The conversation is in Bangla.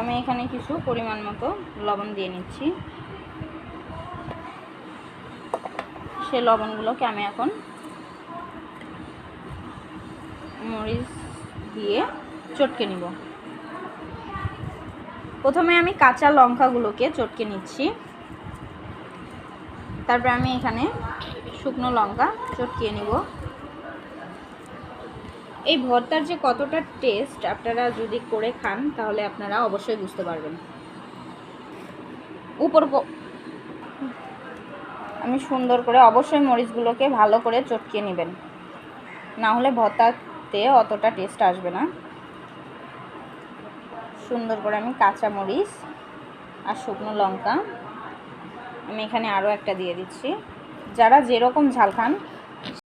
আমি এখানে কিছু পরিমাণ মতো লবণ দিয়ে নিচ্ছি। সেই লবণগুলোকে আমি এখন মরিচ দিয়ে চটকে নিব। প্রথমে আমি কাঁচা লঙ্কাগুলোকে চটকে নিচ্ছি, তারপর আমি এখানে শুকনো লঙ্কা চটকিয়ে নিব। এই ভর্তার যে কতটা টেস্ট আপনারা যদি করে খান তাহলে আপনারা অবশ্যই বুঝতে পারবেন। আমি সুন্দর করে অবশ্যই মরিচগুলোকে ভালো করে চটকিয়ে নেবেন, না হলে ভর্তাতে অতটা টেস্ট আসবে না। সুন্দর করে আমি কাঁচা মরিচ আর শুকনো লঙ্কা আমি এখানে আরও একটা দিয়ে দিচ্ছি। যারা যেরকম ঝাল খান